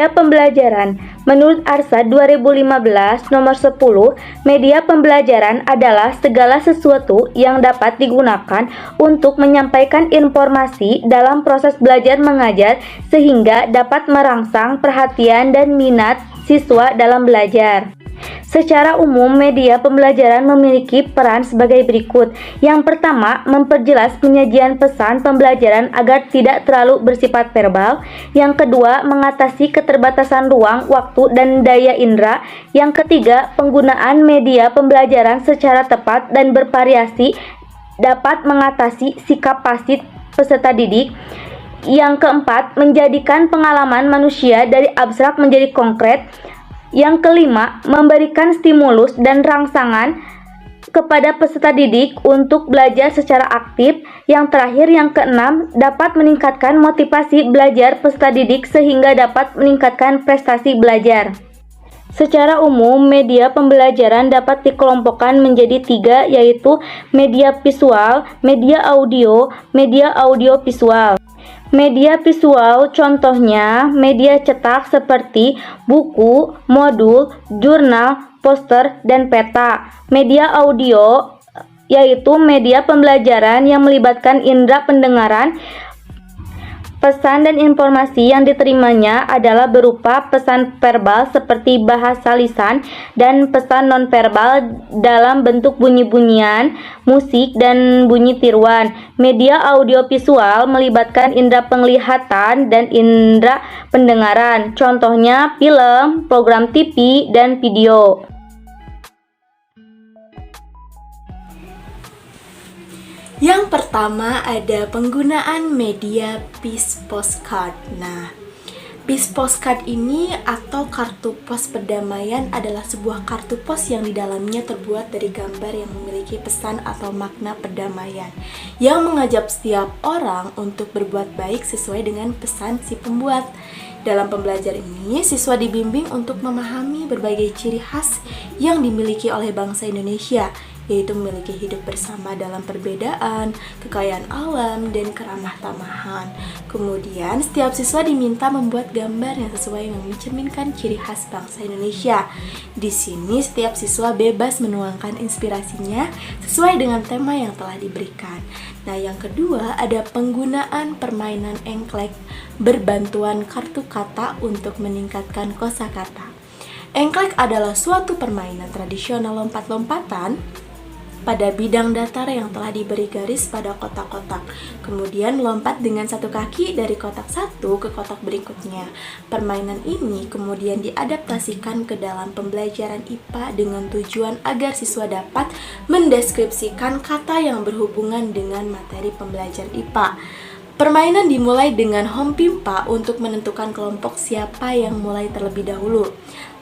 Media pembelajaran. Menurut Arsad 2015 nomor 10, media pembelajaran adalah segala sesuatu yang dapat digunakan untuk menyampaikan informasi dalam proses belajar mengajar sehingga dapat merangsang perhatian dan minat siswa dalam belajar. Secara umum, media pembelajaran memiliki peran sebagai berikut. Yang pertama, memperjelas penyajian pesan pembelajaran agar tidak terlalu bersifat verbal. Yang kedua, mengatasi keterbatasan ruang, waktu, dan daya indera. Yang ketiga, penggunaan media pembelajaran secara tepat dan bervariasi dapat mengatasi sikap pasif peserta didik. Yang keempat, menjadikan pengalaman manusia dari abstrak menjadi konkret. Yang kelima, memberikan stimulus dan rangsangan kepada peserta didik untuk belajar secara aktif. Yang terakhir, yang keenam, dapat meningkatkan motivasi belajar peserta didik sehingga dapat meningkatkan prestasi belajar. Secara umum, media pembelajaran dapat dikelompokkan menjadi tiga, yaitu media visual, media audio visual. Media visual contohnya media cetak seperti buku, modul, jurnal, poster, dan peta. Media audio yaitu media pembelajaran yang melibatkan indera pendengaran. Pesan dan informasi yang diterimanya adalah berupa pesan verbal seperti bahasa lisan dan pesan nonverbal dalam bentuk bunyi-bunyian, musik, dan bunyi tiruan. Media audiovisual melibatkan indera penglihatan dan indera pendengaran. Contohnya film, program TV, dan video. Yang pertama ada penggunaan media Peace Postcard. Nah, Peace Postcard ini atau kartu pos perdamaian adalah sebuah kartu pos yang di dalamnya terbuat dari gambar yang memiliki pesan atau makna perdamaian yang mengajak setiap orang untuk berbuat baik sesuai dengan pesan si pembuat. Dalam pembelajaran ini, siswa dibimbing untuk memahami berbagai ciri khas yang dimiliki oleh bangsa Indonesia, yaitu memiliki hidup bersama dalam perbedaan, kekayaan alam, dan keramah tamahan. Kemudian, setiap siswa diminta membuat gambar yang sesuai yang mencerminkan ciri khas bangsa Indonesia. Di sini, setiap siswa bebas menuangkan inspirasinya sesuai dengan tema yang telah diberikan. Nah, yang kedua ada penggunaan permainan engklek berbantuan kartu kata untuk meningkatkan kosakata. Engklek adalah suatu permainan tradisional lompat-lompatan pada bidang datar yang telah diberi garis pada kotak-kotak. Kemudian lompat dengan satu kaki dari kotak satu ke kotak berikutnya. Permainan ini kemudian diadaptasikan ke dalam pembelajaran IPA dengan tujuan agar siswa dapat mendeskripsikan kata yang berhubungan dengan materi pembelajaran IPA. Permainan dimulai dengan hompimpa untuk menentukan kelompok siapa yang mulai terlebih dahulu.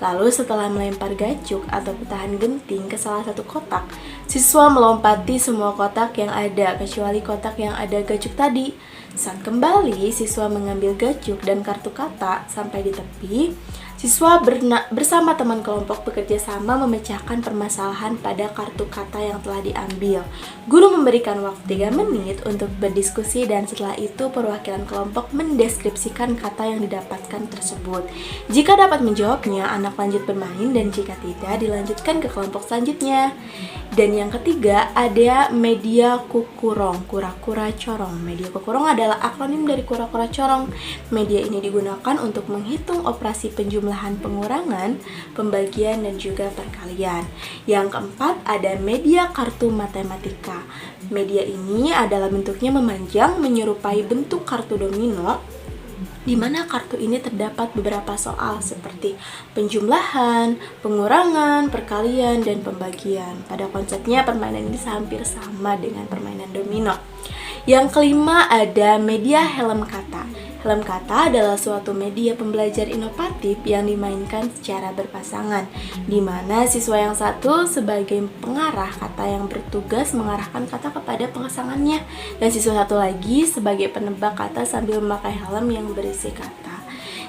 Lalu setelah melempar gacuk atau petahan genting ke salah satu kotak, siswa melompati semua kotak yang ada kecuali kotak yang ada gacuk tadi. Saat kembali, siswa mengambil gacuk dan kartu kata sampai di tepi. Siswa bersama teman kelompok bekerja sama memecahkan permasalahan pada kartu kata yang telah diambil. Guru memberikan waktu 3 menit untuk berdiskusi dan setelah itu perwakilan kelompok mendeskripsikan kata yang didapatkan tersebut. Jika dapat menjawabnya, anak lanjut bermain dan jika tidak, dilanjutkan ke kelompok selanjutnya. Dan yang ketiga, ada media kukurong, kura-kura corong. Media kukurong adalah akronim dari kura-kura corong. Media ini digunakan untuk menghitung operasi penjumlahan, pengurangan, pembagian, dan juga perkalian. Yang keempat, ada media kartu matematika. Media ini adalah bentuknya memanjang, menyerupai bentuk kartu domino, di mana kartu ini terdapat beberapa soal seperti penjumlahan, pengurangan, perkalian, dan pembagian. Pada konsepnya permainan ini hampir sama dengan permainan domino. Yang kelima ada media helm kata. Helm kata adalah suatu media pembelajar inovatif yang dimainkan secara berpasangan, di mana siswa yang satu sebagai pengarah kata yang bertugas mengarahkan kata kepada pasangannya, dan siswa satu lagi sebagai penebak kata sambil memakai helm yang berisi kata.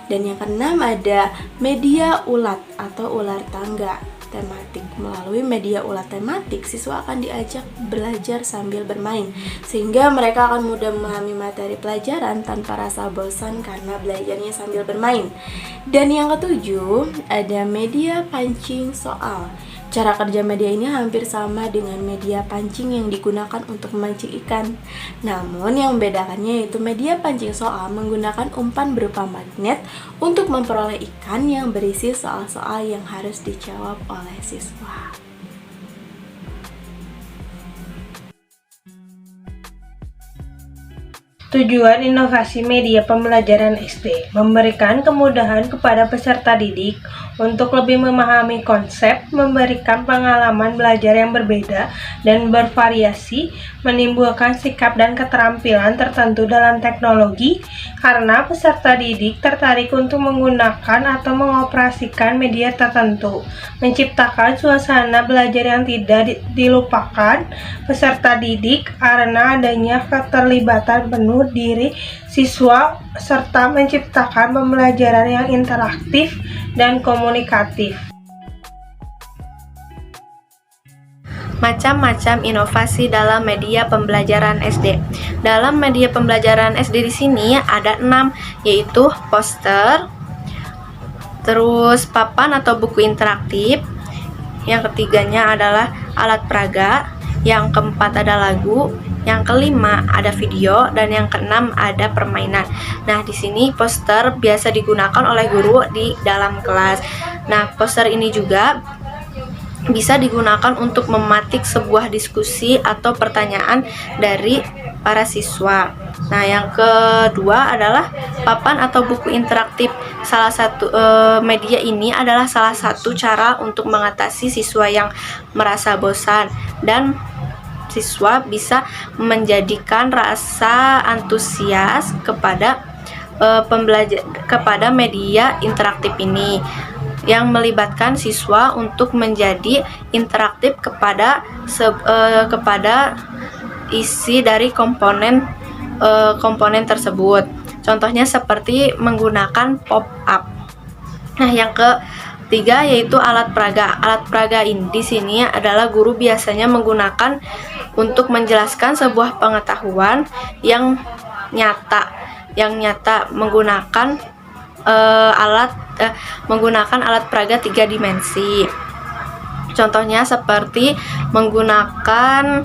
Dan yang keenam ada media ulat atau ular tangga. tematik. Melalui media ulah tematik, siswa akan diajak belajar sambil bermain, sehingga mereka akan mudah memahami materi pelajaran tanpa rasa bosan karena belajarnya sambil bermain. Dan yang ketujuh, ada media pancing soal. Cara kerja media ini hampir sama dengan media pancing yang digunakan untuk memancing ikan. Namun yang membedakannya yaitu media pancing soal menggunakan umpan berupa magnet untuk memperoleh ikan yang berisi soal-soal yang harus dijawab oleh siswa. Tujuan inovasi media pembelajaran SD memberikan kemudahan kepada peserta didik untuk lebih memahami konsep, memberikan pengalaman belajar yang berbeda dan bervariasi, menimbulkan sikap dan keterampilan tertentu dalam teknologi, karena peserta didik tertarik untuk menggunakan atau mengoperasikan media tertentu, menciptakan suasana belajar yang tidak dilupakan peserta didik karena adanya keterlibatan penuh diri siswa serta menciptakan pembelajaran yang interaktif dan komunikatif. Macam-macam inovasi dalam media pembelajaran SD. Dalam media pembelajaran SD di sini ada 6, yaitu poster, terus papan atau buku interaktif, yang ketiganya adalah alat peraga, yang keempat ada lagu, yang kelima ada video, dan yang keenam ada permainan. Nah, di sini poster biasa digunakan oleh guru di dalam kelas. Nah, poster ini juga bisa digunakan untuk mematik sebuah diskusi atau pertanyaan dari para siswa. Nah, yang kedua adalah papan atau buku interaktif. Salah satu media ini adalah salah satu cara untuk mengatasi siswa yang merasa bosan, dan siswa bisa menjadikan rasa antusias kepada kepada media interaktif ini, yang melibatkan siswa untuk menjadi interaktif kepada isi dari komponen tersebut. Contohnya seperti menggunakan pop-up. Nah, yang ketiga yaitu alat peraga. Alat peraga ini di sini adalah guru biasanya menggunakan untuk menjelaskan sebuah pengetahuan yang nyata menggunakan alat peraga 3 dimensi. Contohnya seperti menggunakan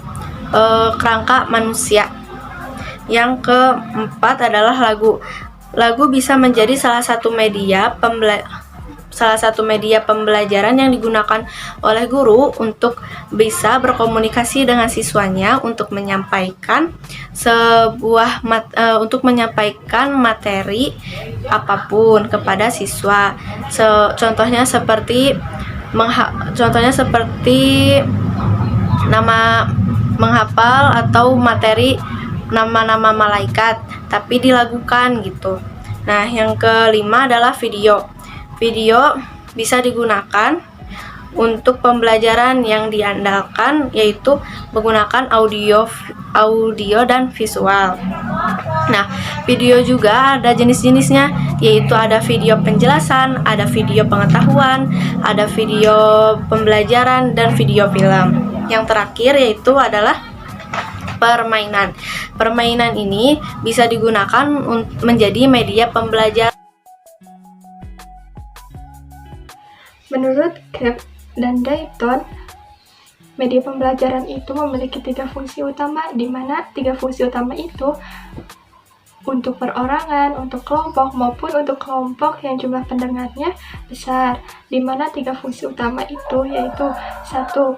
kerangka manusia. Yang keempat adalah lagu. Lagu bisa menjadi salah satu media pembelajaran yang digunakan oleh guru untuk bisa berkomunikasi dengan siswanya untuk menyampaikan materi apapun kepada siswa. Contohnya seperti menghafal atau materi nama-nama malaikat, tapi dilagukan gitu. Nah, yang kelima adalah video. Video bisa digunakan untuk pembelajaran yang diandalkan, yaitu menggunakan audio dan visual. Nah, video juga ada jenis-jenisnya, yaitu ada video penjelasan, ada video pengetahuan, ada video pembelajaran, dan video film. Yang terakhir yaitu adalah permainan. Permainan ini bisa digunakan menjadi media pembelajaran. Menurut Kreb dan Dayton, media pembelajaran itu memiliki 3 fungsi utama, di mana 3 fungsi utama itu untuk perorangan, untuk kelompok, maupun untuk kelompok yang jumlah pendengarnya besar, di mana 3 fungsi utama itu yaitu 1.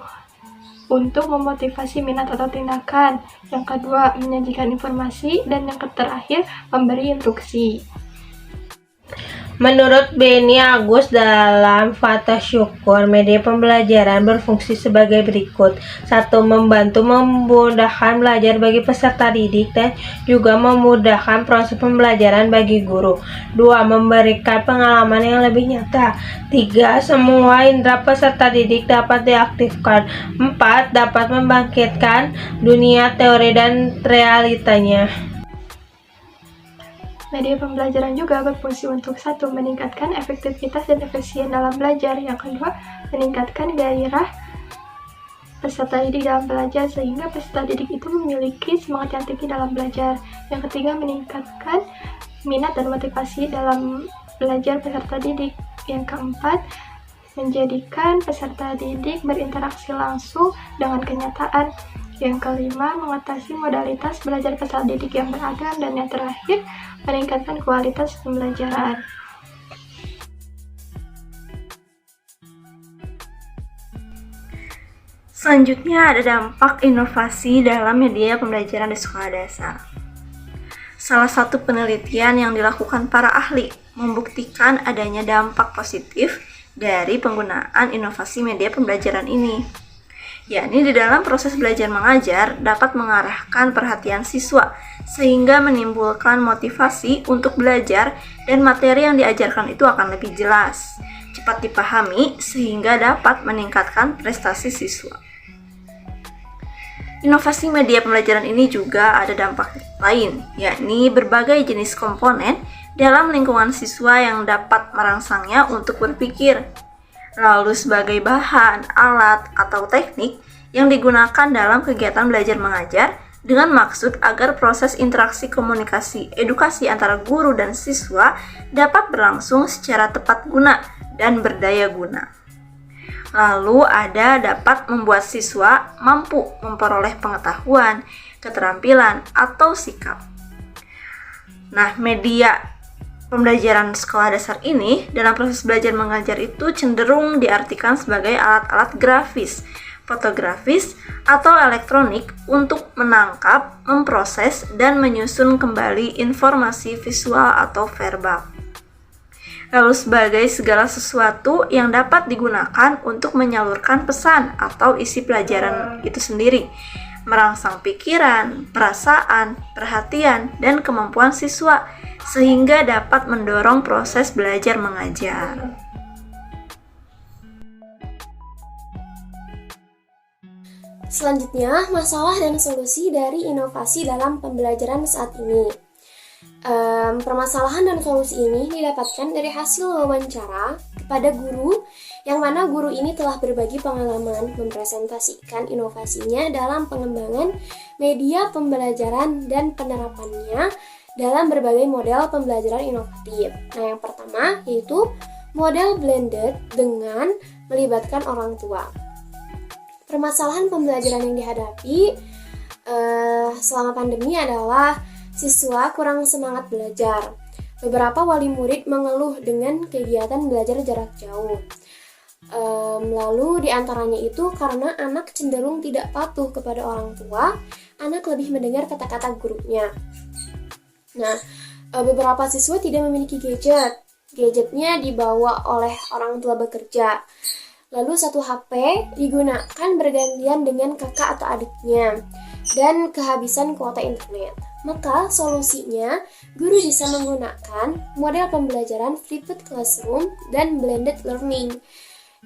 Untuk memotivasi minat atau tindakan, yang kedua menyajikan informasi, dan yang terakhir memberi instruksi. Menurut Beni Agus dalam Fata Syukur, media pembelajaran berfungsi sebagai berikut. 1. Membantu memudahkan belajar bagi peserta didik dan juga memudahkan proses pembelajaran bagi guru. 2. Memberikan pengalaman yang lebih nyata. 3. Semua indera peserta didik dapat diaktifkan. 4. Dapat membangkitkan dunia teori dan realitanya. Media pembelajaran juga berfungsi untuk satu, meningkatkan efektivitas dan efisien dalam belajar. Yang kedua, meningkatkan gairah peserta didik dalam belajar sehingga peserta didik itu memiliki semangat yang tinggi dalam belajar. Yang ketiga, meningkatkan minat dan motivasi dalam belajar peserta didik. Yang keempat, menjadikan peserta didik berinteraksi langsung dengan kenyataan. Yang kelima, mengatasi modalitas belajar peserta didik yang beragam. Dan yang terakhir, meningkatkan kualitas pembelajaran. Selanjutnya ada dampak inovasi dalam media pembelajaran di sekolah dasar. Salah satu penelitian yang dilakukan para ahli membuktikan adanya dampak positif dari penggunaan inovasi media pembelajaran ini, yakni di dalam proses belajar mengajar dapat mengarahkan perhatian siswa sehingga menimbulkan motivasi untuk belajar dan materi yang diajarkan itu akan lebih jelas, cepat dipahami sehingga dapat meningkatkan prestasi siswa. Inovasi media pembelajaran ini juga ada dampak lain, yakni berbagai jenis komponen dalam lingkungan siswa yang dapat merangsangnya untuk berpikir. Lalu sebagai bahan, alat, atau teknik yang digunakan dalam kegiatan belajar mengajar dengan maksud agar proses interaksi komunikasi edukasi antara guru dan siswa dapat berlangsung secara tepat guna dan berdaya guna. Lalu ada dapat membuat siswa mampu memperoleh pengetahuan, keterampilan, atau sikap. Nah, media pembelajaran sekolah dasar ini dalam proses belajar mengajar itu cenderung diartikan sebagai alat-alat grafis, fotografis, atau elektronik untuk menangkap, memproses, dan menyusun kembali informasi visual atau verbal. Lalu sebagai segala sesuatu yang dapat digunakan untuk menyalurkan pesan atau isi pelajaran itu sendiri, merangsang pikiran, perasaan, perhatian, dan kemampuan siswa, sehingga dapat mendorong proses belajar mengajar. Selanjutnya, masalah dan solusi dari inovasi dalam pembelajaran saat ini. Permasalahan dan solusi ini didapatkan dari hasil wawancara kepada guru, yang mana guru ini telah berbagi pengalaman mempresentasikan inovasinya dalam pengembangan media pembelajaran dan penerapannya dalam berbagai model pembelajaran inovatif. Nah, yang pertama yaitu model blended dengan melibatkan orang tua. Permasalahan pembelajaran yang dihadapi selama pandemi adalah siswa kurang semangat belajar. Beberapa wali murid mengeluh dengan kegiatan belajar jarak jauh. Lalu diantaranya itu karena anak cenderung tidak patuh kepada orang tua, anak lebih mendengar kata-kata gurunya. Nah, beberapa siswa tidak memiliki gadget. Gadgetnya dibawa oleh orang tua bekerja. Lalu satu HP digunakan bergantian dengan kakak atau adiknya dan kehabisan kuota internet. Maka solusinya, guru bisa menggunakan model pembelajaran flipped classroom dan blended learning,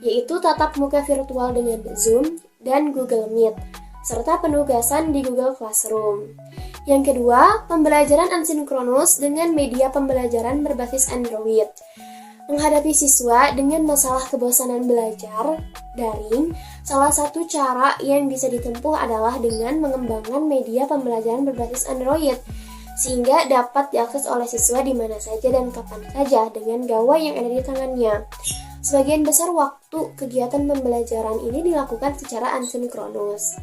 yaitu tatap muka virtual dengan Zoom dan Google Meet, serta penugasan di Google Classroom. Yang kedua, pembelajaran asinkronus dengan media pembelajaran berbasis Android. Menghadapi siswa dengan masalah kebosanan belajar daring, salah satu cara yang bisa ditempuh adalah dengan mengembangkan media pembelajaran berbasis Android, sehingga dapat diakses oleh siswa di mana saja dan kapan saja dengan gawai yang ada di tangannya. Sebagian besar waktu kegiatan pembelajaran ini dilakukan secara asinkronus.